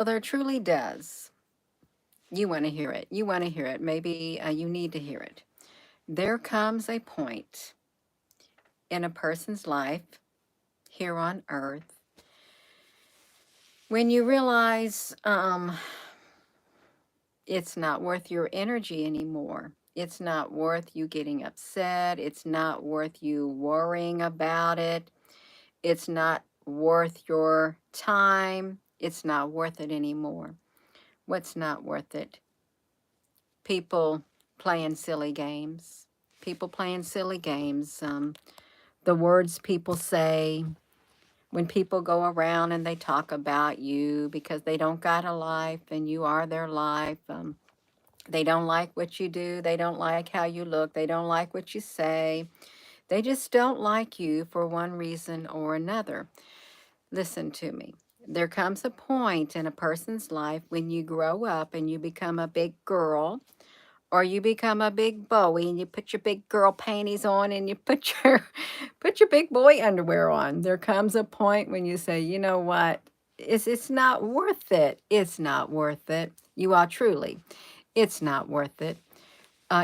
Well, there truly does. You want to hear it. You want to hear it. Maybe you need to hear it. There comes a point in a person's life here on earth when you realize it's not worth your energy anymore. It's not worth you getting upset. It's not worth you worrying about it. It's not worth your time. It's not worth it anymore. What's not worth it? People playing silly games. People playing silly games. The words people say, when people go around and they talk about you because they don't got a life and you are their life. They don't like what you do. They don't like how you look. They don't like what you say. They just don't like you for one reason or another. Listen to me. There comes a point in a person's life when you grow up and you become a big girl, or you become a big Bowie and you put your big girl panties on and you put your put your big boy underwear on. There comes a point when you say, you know what? It's not worth it. It's not worth it. You are truly. It's not worth it.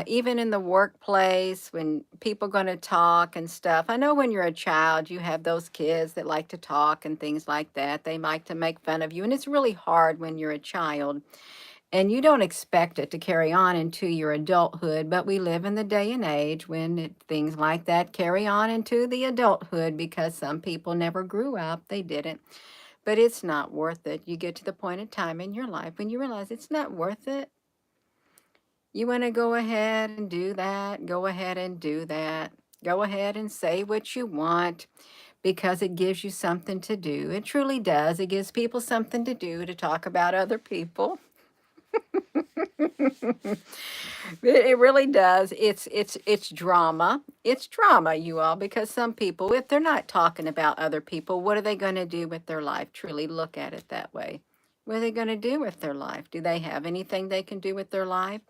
Even in the workplace, when people going to talk and stuff. I know when you're a child, you have those kids that like to talk and things like that. They like to make fun of you. And it's really hard when you're a child and you don't expect it to carry on into your adulthood. But we live in the day and age when things like that carry on into the adulthood because some people never grew up. They didn't. But it's not worth it. You get to the point in time in your life when you realize it's not worth it. You want to go ahead and do that, go ahead and do that. Go ahead and say what you want because it gives you something to do. It truly does. It gives people something to do to talk about other people. It really does. It's drama. It's drama, you all, because some people, if they're not talking about other people, what are they going to do with their life? Truly look at it that way. What are they going to do with their life? Do they have anything they can do with their life?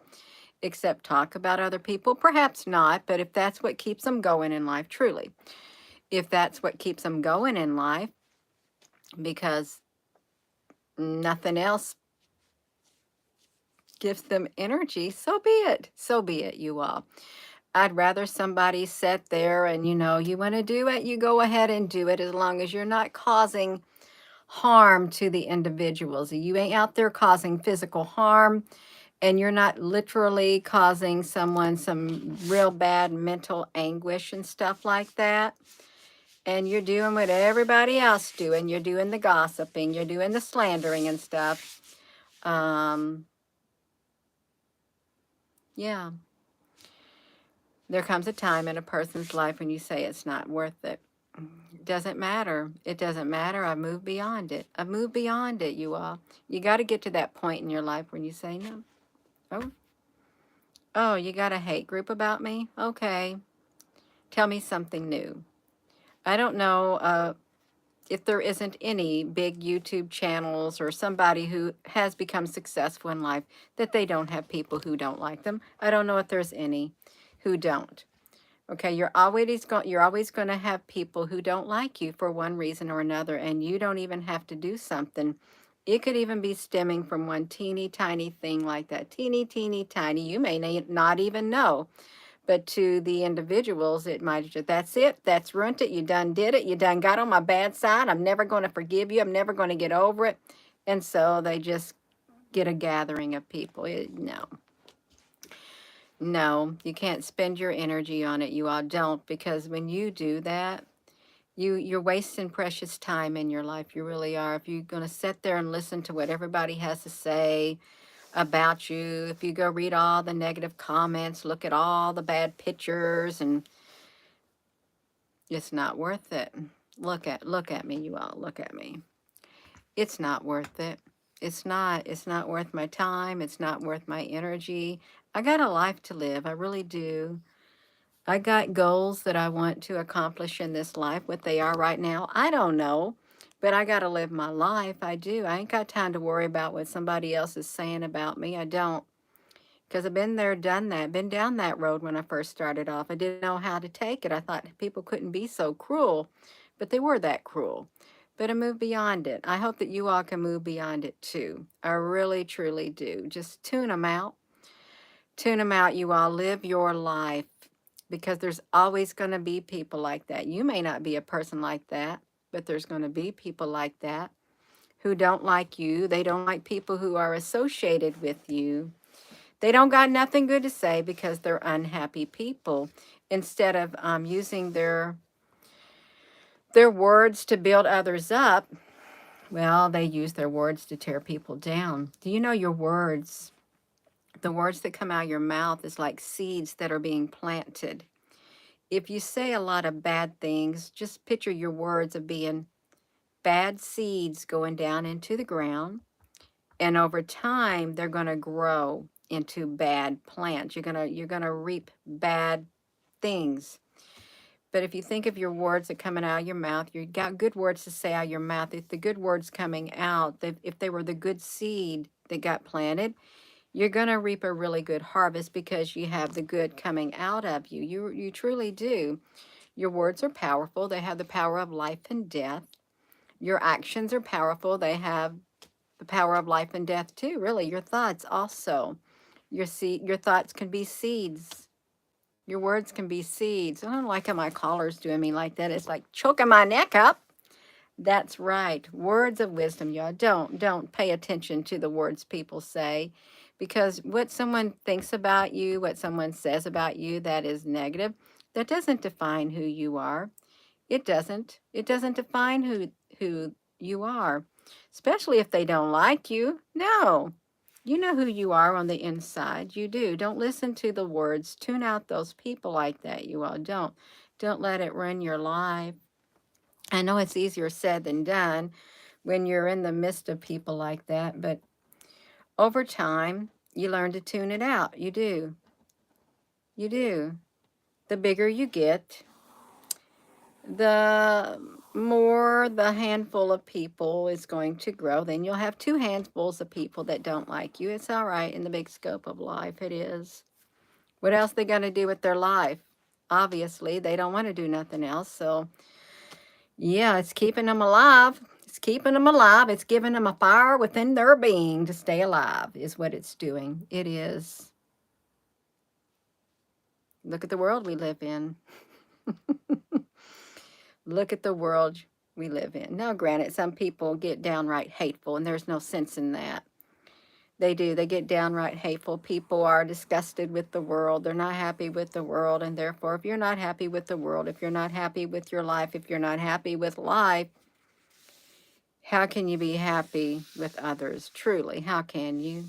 Except talk about other people? Perhaps not, but if that's what keeps them going in life, truly, if that's what keeps them going in life, because nothing else gives them energy, so be it. So be it, you all. I'd rather somebody sit there and, you want to do it, you go ahead and do it as long as you're not causing harm to the individuals. You ain't out there causing physical harm and you're not literally causing someone some real bad mental anguish and stuff like that. And you're doing what everybody else doing. You're doing the gossiping, you're doing the slandering and stuff. Yeah. There comes a time in a person's life when you say it's not worth it. It doesn't matter. It doesn't matter. I've moved beyond it. I've moved beyond it, you all. You got to get to that point in your life when you say no. Oh, oh, you got a hate group about me? Okay. Tell me something new. I don't know if there isn't any big YouTube channels or somebody who has become successful in life that they don't have people who don't like them. I don't know if there's any who don't. Okay, you're always going to have people who don't like you for one reason or another, and you don't even have to do something. It could even be stemming from one teeny tiny thing like that. Teeny tiny. You may not even know. But to the individuals, it might just, that's it. That's ruined it. You done did it. You done got on my bad side. I'm never going to forgive you. I'm never going to get over it. And so they just get a gathering of people. No. No, you can't spend your energy on it. You all don't, because when you do that, you're wasting precious time in your life. You really are. If you're going to sit there and listen to what everybody has to say about you, if you go read all the negative comments, look at all the bad pictures, and it's not worth it. Look at me, you all. Look at me. It's not worth it. It's not. It's not worth my time. It's not worth my energy. I got a life to live. I really do. I got goals that I want to accomplish in this life. What they are right now, I don't know. But I got to live my life. I do. I ain't got time to worry about what somebody else is saying about me. I don't. Because I've been there, done that, been down that road when I first started off. I didn't know how to take it. I thought people couldn't be so cruel, but they were that cruel. but I move beyond it. I hope that you all can move beyond it too. I really, truly do. Just tune them out. Tune them out, you all. Live your life, because there's always going to be people like that. You may not be a person like that, but there's going to be people like that who don't like you. They don't like people who are associated with you. They don't got nothing good to say because they're unhappy people. Instead of using their words to build others up, well, they use their words to tear people down. Do you know your words? The words that come out of your mouth is like seeds that are being planted. If you say a lot of bad things, just picture your words of being bad seeds going down into the ground. And over time, they're going to grow into bad plants. You're going to reap bad things. But if you think of your words that coming out of your mouth, you got good words to say out of your mouth. If the good words coming out, if they were the good seed that got planted, you're going to reap a really good harvest because you have the good coming out of you. You truly do. Your words are powerful. They have the power of life and death. Your actions are powerful. They have the power of life and death too. Really, your thoughts also. Your thoughts can be seeds. Your words can be seeds. I don't like how my collar's doing me like that. It's like choking my neck up. That's right. Words of wisdom, y'all. Don't pay attention to the words people say, because what someone thinks about you, what someone says about you that is negative, that doesn't define who you are. It doesn't. It doesn't define who you are, especially if they don't like you. No. You know who you are on the inside. You do. Don't listen to the words. Tune out those people like that, you all. Don't let it run your life. I know it's easier said than done when you're in the midst of people like that, but over time, you learn to tune it out. You do. You do. The bigger you get, the more the handful of people is going to grow. Then you'll have two handfuls of people that don't like you. It's all right in the big scope of life. It is. What else they going to do with their life? Obviously, they don't want to do nothing else. So, yeah, it's keeping them alive. It's keeping them alive. It's giving them a fire within their being to stay alive, is what it's doing. It is. Look at the world we live in. Look at the world we live in. Now, granted, some people get downright hateful, and there's no sense in that. They do. They get downright hateful. People are disgusted with the world. They're not happy with the world. And therefore, if you're not happy with the world, if you're not happy with your life, if you're not happy with life, how can you be happy with others? Truly, how can you?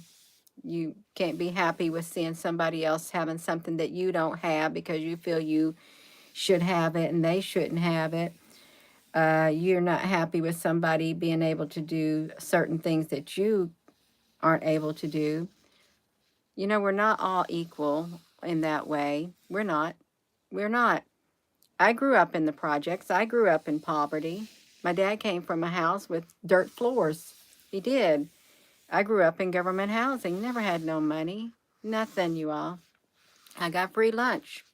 You can't be happy with seeing somebody else having something that you don't have because you feel you should have it and they shouldn't have it. You're not happy with somebody being able to do certain things that you aren't able to do. You know, we're not all equal in that way. We're not. We're not. I grew up in the projects. I grew up in poverty. My dad came from a house with dirt floors. He did. I grew up in government housing. Never had no money. Nothing, you all. I got free lunch.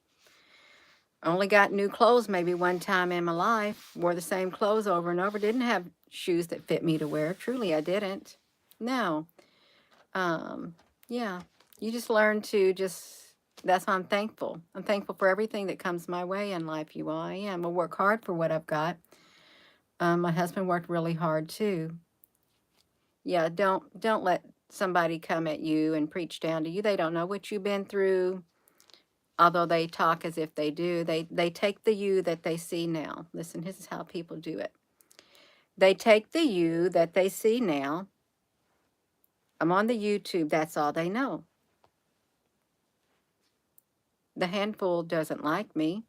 Only got new clothes maybe one time in my life. Wore the same clothes over and over. Didn't have shoes that fit me to wear. Truly, I didn't. No. Yeah. You just learn to that's why I'm thankful. I'm thankful for everything that comes my way in life, you all. I am. I work hard for what I've got. My husband worked really hard too. Yeah, don't let somebody come at you and preach down to you. They don't know what you've been through. Although they talk as if they do, they take the you that they see now. Listen, this is how people do it. They take the you that they see now. I'm on the YouTube, that's all they know. The handful doesn't like me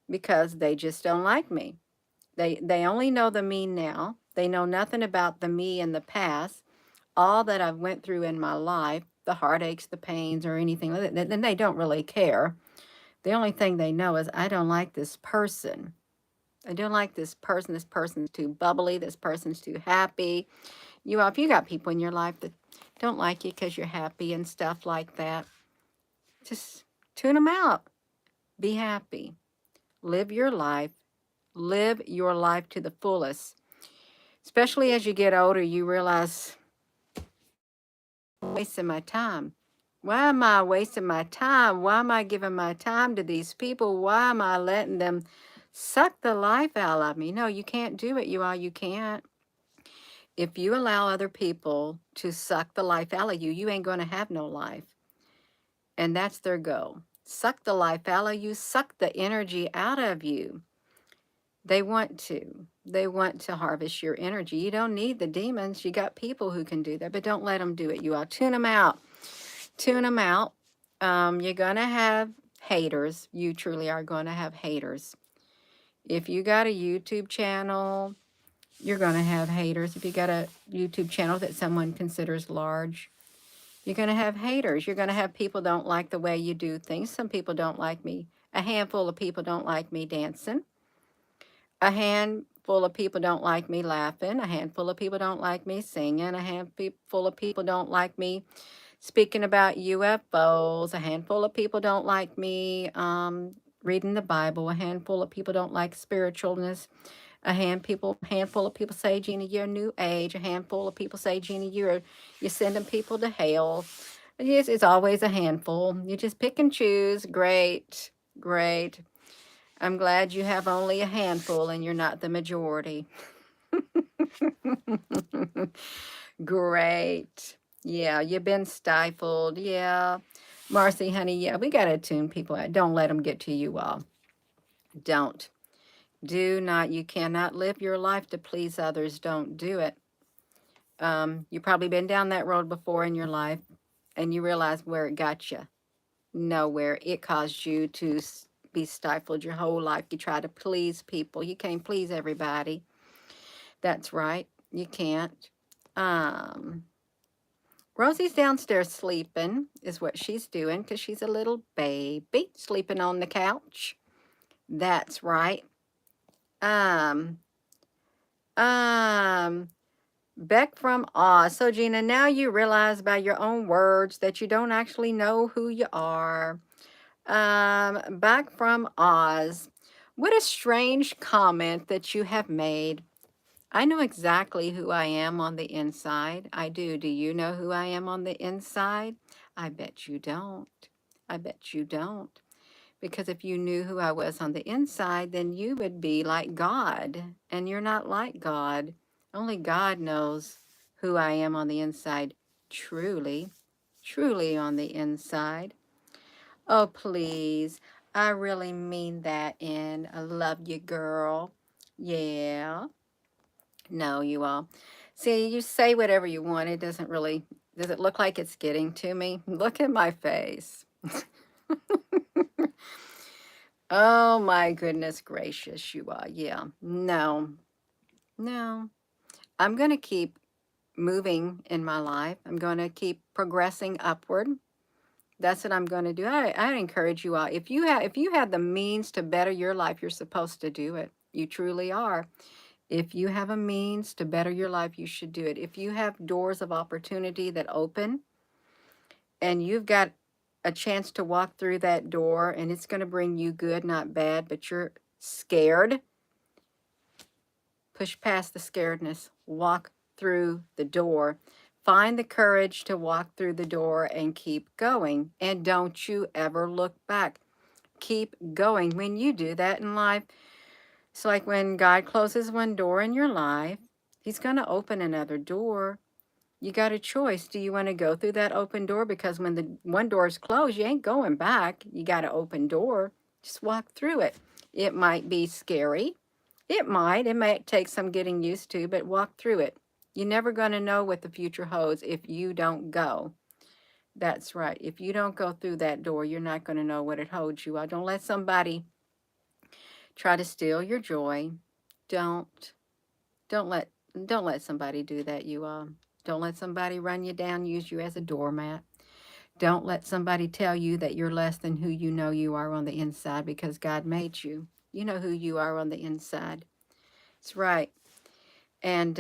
because they just don't like me. They only know the me now. They know nothing about the me in the past. All that I've went through in my life, the heartaches, the pains, or anything like that, then they don't really care. The only thing they know is I don't like this person. I don't like this person. This person's too bubbly. This person's too happy. If you got people in your life that don't like you because you're happy and stuff like that, just tune them out. Be happy. Live your life. Live your life to the fullest. Especially as you get older, you realize, I'm wasting my time. Why am I wasting my time? Why am I giving my time to these people? Why am I letting them suck the life out of me? No, you can't do it, you all. You can't. If you allow other people to suck the life out of you, you ain't going to have no life. And that's their goal. Suck the life out of you, suck the energy out of you. They want to. They want to harvest your energy. You don't need the demons. You got people who can do that, but don't let them do it. You all tune them out. Tune them out. You're going to have haters. You truly are going to have haters. If you got a YouTube channel, you're going to have haters. If you got a YouTube channel that someone considers large, you're going to have haters. You're going to have people don't like the way you do things. Some people don't like me. A handful of people don't like me dancing. A handful of people don't like me laughing. A handful of people don't like me singing. A handful of people don't like me speaking about UFOs. A handful of people don't like me reading the Bible. A handful of people don't like spiritualness. A handful of people say, Gina, you're new age. A handful of people say, Gina, you're sending people to hell. Yes, it's always a handful. You just pick and choose. Great, great. I'm glad you have only a handful and you're not the majority. Great. Yeah, you've been stifled. Yeah. Marcy, honey, yeah, we got to tune people out. Don't let them get to you all. Don't. Do not. You cannot live your life to please others. Don't do it. You've probably been down that road before in your life and you realize where it got you. Nowhere. It caused you to be stifled your whole life. You try to please people. You can't please everybody. That's right. You can't. Um, Rosie's downstairs sleeping is what she's doing because she's a little baby sleeping on the couch. That's right. Um, um, Beck from Oz. So Gina, now you realize by your own words that you don't actually know who you are. Back from Oz. What a strange comment that you have made. I know exactly who I am on the inside. I do. Do you know who I am on the inside? I bet you don't. I bet you don't. Because if you knew who I was on the inside, then you would be like God. And you're not like God. Only God knows who I am on the inside. Truly, truly on the inside. Oh, please. I really mean that, and I love you, girl. Yeah. No, you all. See, you say whatever you want. It doesn't really, does it look like it's getting to me? Look at my face. Oh, my goodness gracious, you all. Yeah. No, no. I'm going to keep moving in my life. I'm going to keep progressing upward. That's what I'm going to do. I encourage you all. If you have the means to better your life, you're supposed to do it. You truly are. If you have a means to better your life, you should do it. If you have doors of opportunity that open and you've got a chance to walk through that door and it's going to bring you good, not bad, but you're scared, push past the scaredness, walk through the door. Find the courage to walk through the door and keep going. And don't you ever look back. Keep going. When you do that in life, it's like when God closes one door in your life, He's going to open another door. You got a choice. Do you want to go through that open door? Because when the one door is closed, you ain't going back. You got an open door. Just walk through it. It might be scary. It might take some getting used to, but walk through it. You're never going to know what the future holds if you don't go. That's right. If you don't go through that door, you're not going to know what it holds you. Don't let somebody try to steal your joy. Don't. Don't let don't let somebody do that, you all. Don't let somebody run you down, use you as a doormat. Don't let somebody tell you that you're less than who you know you are on the inside because God made you. You know who you are on the inside. That's right. And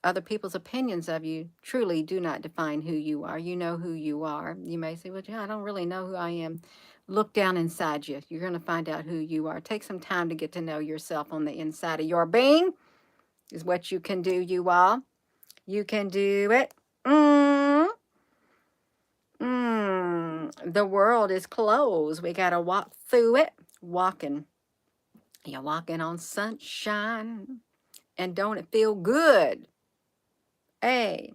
other people's opinions of you truly do not define who you are. You know who you are. You may say, well, yeah, I don't really know who I am. Look down inside you. You're going to find out who you are. Take some time to get to know yourself on the inside of your being. is what you can do, you all. You can do it. Mm, the world is closed. We got to walk through it. Walking. You're walking on sunshine. And don't it feel good? Hey,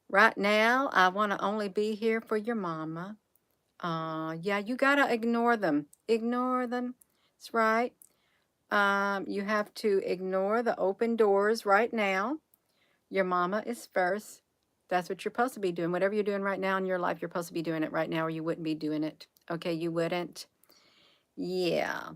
right now, I want to only be here for your mama. Yeah, you got to ignore them. Ignore them. That's right. You have to ignore the open doors right now. Your mama is first. That's what you're supposed to be doing. Whatever you're doing right now in your life, you're supposed to be doing it right now, or you wouldn't be doing it. Okay, you wouldn't. Yeah.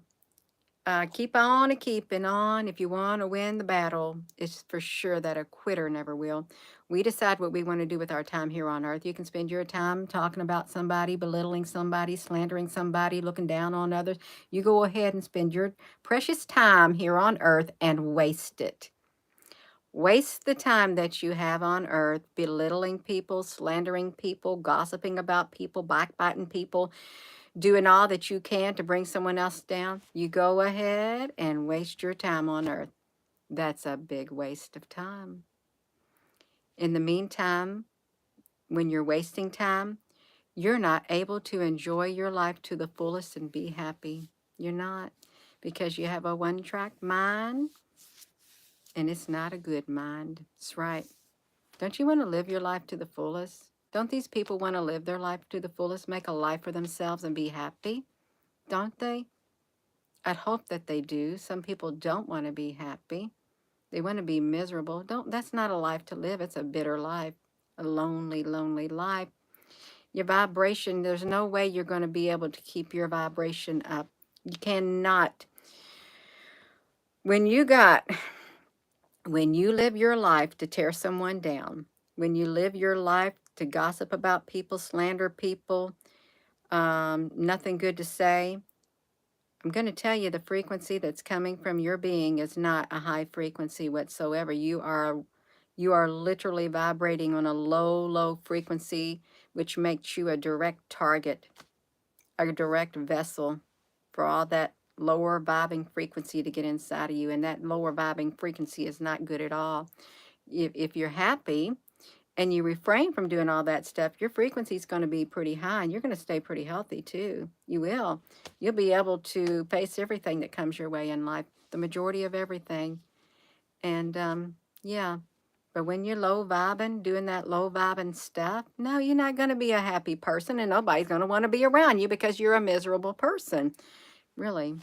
Keep on and keeping on. If you want to win the battle, it's for sure that a quitter never will. We decide what we want to do with our time here on earth. You can spend your time talking about somebody, belittling somebody, slandering somebody, looking down on others. You go ahead and spend your precious time here on earth and waste it. Waste the time that you have on earth belittling people, slandering people, gossiping about people, backbiting people, doing all that you can to bring someone else down. You go ahead and waste your time on earth. That's a big waste of time. In the meantime, when you're wasting time, you're not able to enjoy your life to the fullest and be happy. You're not, because you have a one-track mind, and it's not a good mind. That's right. Don't you want to live your life to the fullest? Don't these people want to live their life to the fullest, make a life for themselves and be happy? Don't they? I'd hope that they do. Some people don't want to be happy. They want to be miserable. Don't That's not a life to live. It's a bitter life. A lonely, lonely life. Your vibration, there's no way you're going to be able to keep your vibration up. You cannot. When you got when you live your life to tear someone down, when you live your life to gossip about people, slander people, nothing good to say, I'm going to tell you the frequency that's coming from your being is not a high frequency whatsoever. You are literally vibrating on a low, low frequency, which makes you a direct target, a direct vessel for all that lower vibing frequency to get inside of you. And that lower vibing frequency is not good at all. If you're happy and you refrain from doing all that stuff, your frequency is going to be pretty high and you're going to stay pretty healthy too. You will. You'll be able to face everything that comes your way in life, the majority of everything. And yeah, but when you're low vibing, doing that low vibing stuff, no, you're not going to be a happy person and nobody's going to want to be around you because you're a miserable person. Really.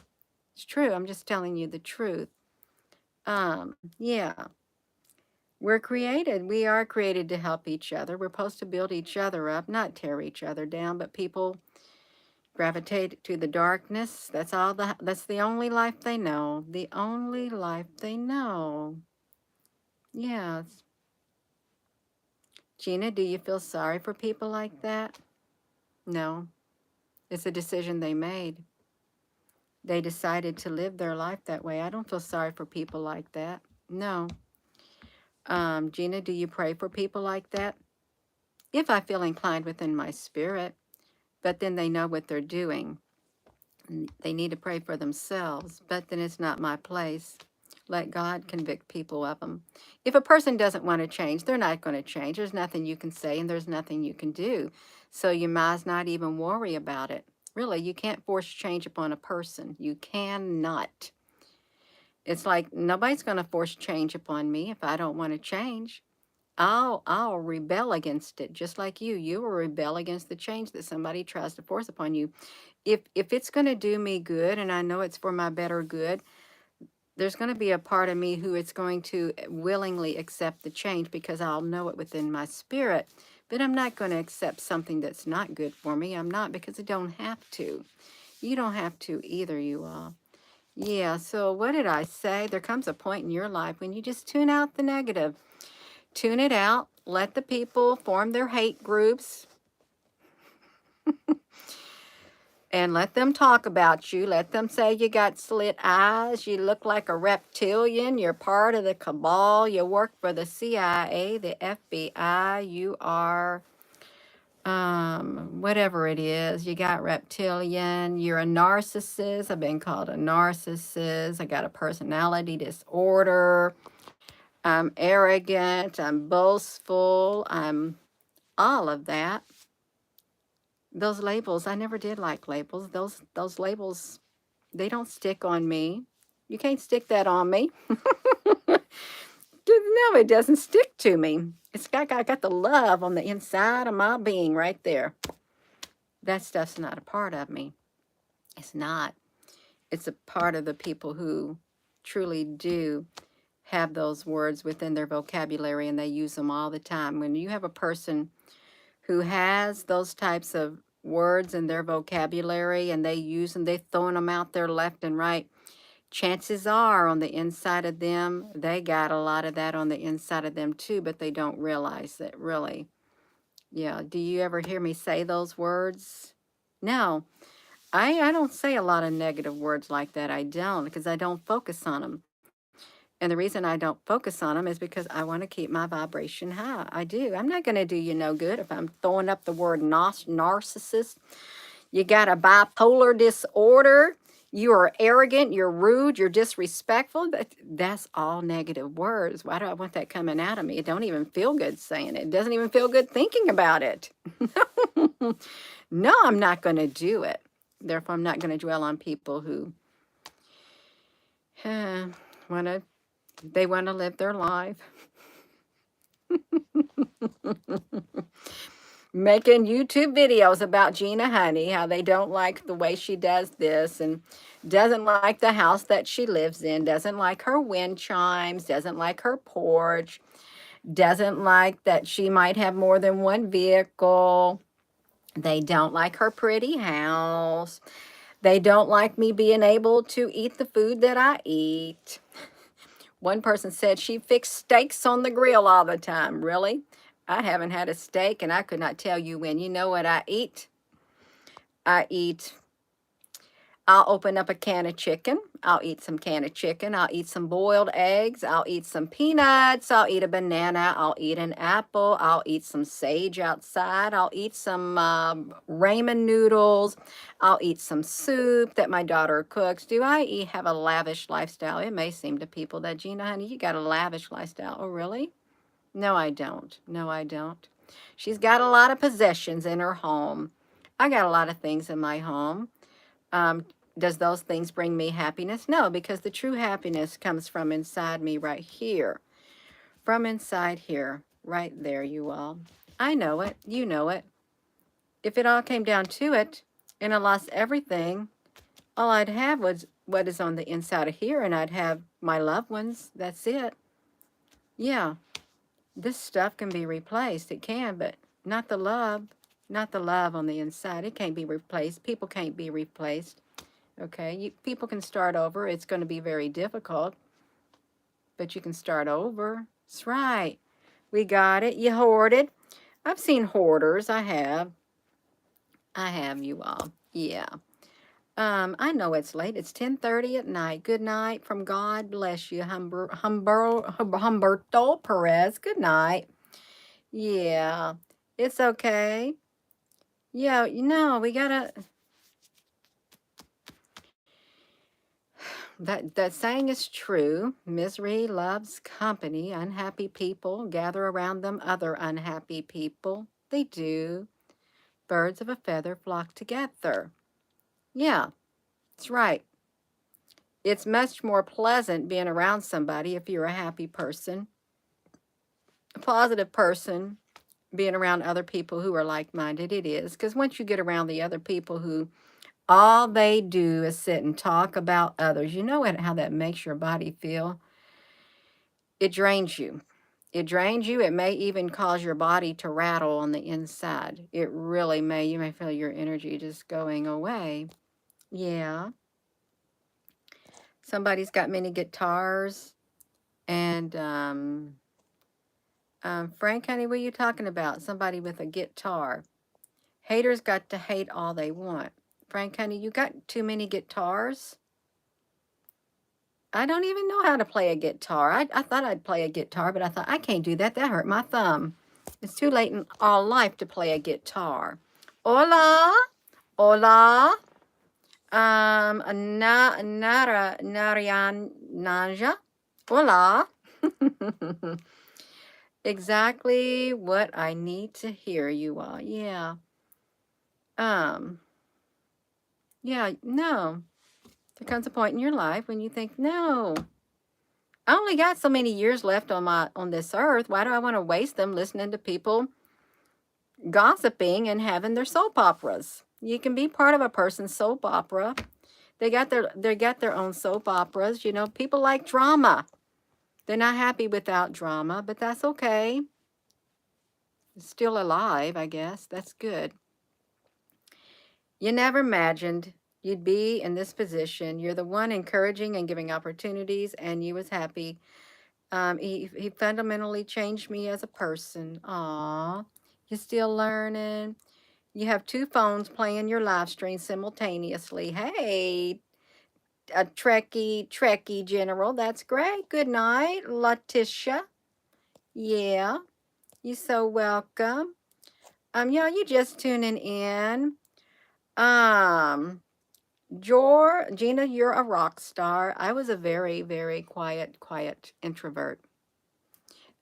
It's true. I'm just telling you the truth. Yeah. We are created to help each other. We're supposed to build each other up, not tear each other down, but people gravitate to the darkness. That's the only life they know. The only life they know. Yes. Gina, do you feel sorry for people like that? No. It's a decision they made. They decided to live their life that way. I don't feel sorry for people like that. No. Gina, do you pray for people like that? If I feel inclined within my spirit, but then they know what they're doing. They need to pray for themselves, but then it's not my place. Let God convict people of them. If a person doesn't want to change, they're not going to change. There's nothing you can say and there's nothing you can do. So you might as not even worry about it. Really, you can't force change upon a person. You cannot. It's like nobody's going to force change upon me if I don't want to change. I'll rebel against it, just like you. You will rebel against the change that somebody tries to force upon you. If it's going to do me good, and I know it's for my better good, there's going to be a part of me who it's going to willingly accept the change because I'll know it within my spirit. But I'm not going to accept something that's not good for me. I'm not, because I don't have to. You don't have to either, you all. Yeah, so what did I say? There comes a point in your life when you just tune out the negative. Tune it out. Let the people form their hate groups and let them talk about you. Let them say you got slit eyes, you look like a reptilian, you're part of the cabal, you work for the CIA, the FBI, you are whatever it is. You got reptilian, you're a narcissist. I've been called a narcissist. I got a personality disorder. I'm arrogant, I'm boastful, I'm all of that. Those labels, I never did like labels. Those labels, they don't stick on me. You can't stick that on me. No, it doesn't stick to me. It's got I got the love on the inside of my being right there. That stuff's not a part of me. It's not. It's a part of the people who truly do have those words within their vocabulary and they use them all the time. When you have a person who has those types of words in their vocabulary and they use them, they're throwing them out there left and right. Chances are on the inside of them, they got a lot of that on the inside of them too, but they don't realize that really. Yeah. Do you ever hear me say those words? No. I don't say a lot of negative words like that. I don't because I don't focus on them. And the reason I don't focus on them is because I want to keep my vibration high. I do. I'm not going to do you no good if I'm throwing up the word narcissist. You got a bipolar disorder. You are arrogant. You're rude. You're disrespectful. That's all negative words. Why do I want that coming out of me? It don't even feel good saying it. It doesn't even feel good thinking about it. No, I'm not going to do it. Therefore, I'm not going to dwell on people who want to they want to live their life. Making YouTube videos about Gina Honey, how they don't like the way she does this and doesn't like the house that she lives in, doesn't like her wind chimes, doesn't like her porch, doesn't like that she might have more than one vehicle. They don't like her pretty house. They don't like me being able to eat the food that I eat. One person said she fixed steaks on the grill all the time. Really? I haven't had a steak and I could not tell you when. You know what I eat? I eat, I'll open up a can of chicken. I'll eat some can of chicken. I'll eat some boiled eggs. I'll eat some peanuts. I'll eat a banana. I'll eat an apple. I'll eat some sage outside. I'll eat some ramen noodles. I'll eat some soup that my daughter cooks. Do I have a lavish lifestyle? It may seem to people that, Gina, honey, you got a lavish lifestyle. Oh, really? No, I don't. No, I don't. She's got a lot of possessions in her home. I got a lot of things in my home. Um, does those things bring me happiness? No, because the true happiness comes from inside me right here. From inside here, right there, you all. I know it. You know it. If it all came down to it and I lost everything, all I'd have was what is on the inside of here, and I'd have my loved ones. That's it. Yeah, this stuff can be replaced. It can, but not the love. Not the love on the inside. It can't be replaced. People can't be replaced. Okay, people can start over. It's going to be very difficult, but you can start over. That's right. We got it. You hoarded. I've seen hoarders. I have. I have, you all. Yeah. I know it's late. It's 10:30 at night. Good night from God bless you, Humberto Perez. Good night. Yeah, it's okay. Yeah, we gotta. That saying is true. Misery loves company. Unhappy people gather around them other unhappy people. They do. Birds of a feather flock together. Yeah, that's right. It's much more pleasant being around somebody if you're a happy person, a positive person, being around other people who are like-minded. It is. Because once you get around the other people who all they do is sit and talk about others, you know how that makes your body feel? It drains you. It drains you. It may even cause your body to rattle on the inside. It really may. You may feel your energy just going away. Yeah. Somebody's got many guitars. And Frank, honey, what are you talking about? Somebody with a guitar. Haters got to hate all they want. Frank, honey, you got too many guitars? I don't even know how to play a guitar. I thought I'd play a guitar, but I thought, I can't do that. That hurt my thumb. It's too late in all life to play a guitar. Hola. Hola. Narian Nanja. Hola. Exactly what I need to hear, you all. Yeah. Um, yeah, no. There comes a point in your life when you think, no, I only got so many years left on this earth. Why do I want to waste them listening to people gossiping and having their soap operas? You can be part of a person's soap opera. They got their own soap operas. You know, people like drama. They're not happy without drama, but that's okay. It's still alive, I guess. That's good. You never imagined you'd be in this position. You're the one encouraging and giving opportunities, and you was happy. He fundamentally changed me as a person. Aw, you're still learning. You have two phones playing your live stream simultaneously. Hey, a Trekkie General. That's great. Good night, Letitia. Yeah, you're so welcome. Yeah, you just tuning in. Um, Gina, you're a rock star. I was a very, very quiet introvert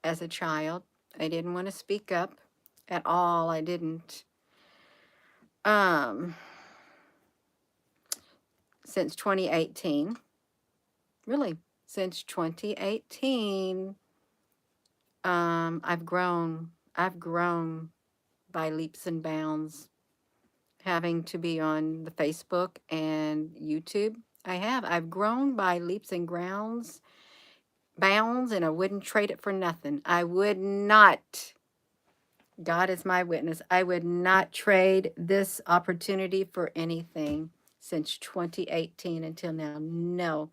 as a child. I didn't want to speak up at all. I didn't. Um, since 2018, really, since 2018, I've grown. I've grown by leaps and bounds, having to be on the Facebook and YouTube. I've grown by leaps and bounds, and I wouldn't trade it for nothing. I would not. God is my witness. I would not trade this opportunity for anything since 2018 until now. No,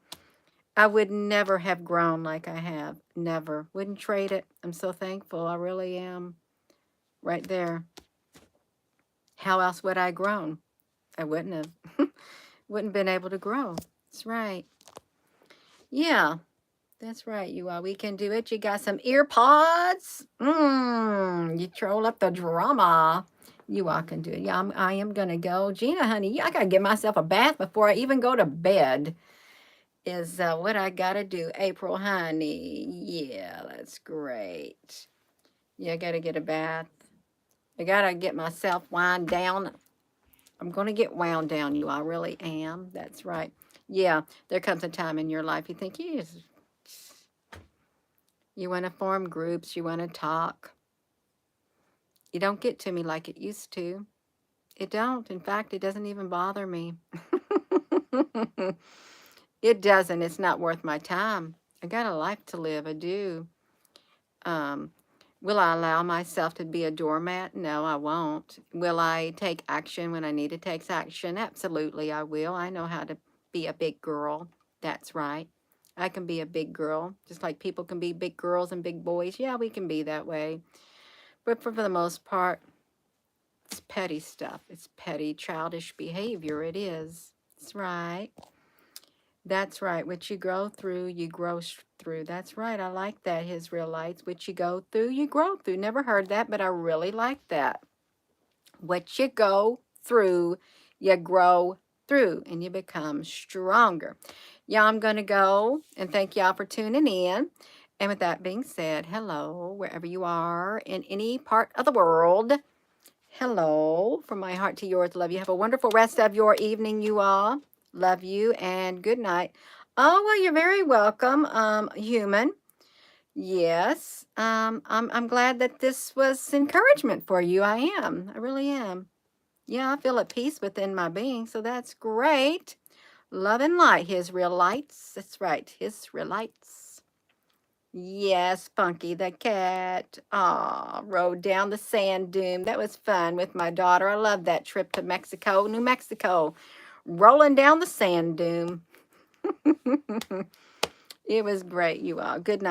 I would never have grown like I have. Never. Wouldn't trade it. I'm so thankful. I really am. Right there. How else would I grown? I wouldn't have. Wouldn't been able to grow. That's right. Yeah, that's right. You are. We can do it. You got some ear pods. You troll up the drama. You all can do it. Yeah, I am going to go. Gina, honey, I got to give myself a bath before I even go to bed is what I got to do. April, honey. Yeah, that's great. Yeah, I got to get a bath. I got to get myself wound down. I'm going to get wound down, you. I really am. That's right. Yeah, there comes a time in your life you think you want to form groups, you want to talk. You don't get to me like it used to. It don't. In fact, it doesn't even bother me. It doesn't. It's not worth my time. I got a life to live. I do. Um, will I allow myself to be a doormat? No, I won't. Will I take action when I need to take action? Absolutely, I will. I know how to be a big girl. That's right. I can be a big girl, just like people can be big girls and big boys. Yeah, we can be that way. But for the most part, it's petty stuff. It's petty, childish behavior. It is. That's right. That's right. What you grow through, you grow through. That's right. I like that, Israelites. What you go through, you grow through. Never heard that, but I really like that. What you go through, you grow through, and you become stronger. Yeah, I'm going to go, and thank y'all for tuning in. And with that being said, hello, wherever you are in any part of the world. Hello, from my heart to yours. Love you. Have a wonderful rest of your evening, you all. Love you and good night. Oh, well, you're very welcome, human. Yes. I'm glad that this was encouragement for you. I am. I really am. Yeah, I feel at peace within my being, so that's great. Love and light, his real lights. That's right, his real lights. Yes, Spunky the cat. Aw, rode down the sand dune. That was fun with my daughter. I love that trip to Mexico, New Mexico. Rolling down the sand dune. It was great, you all. Good night.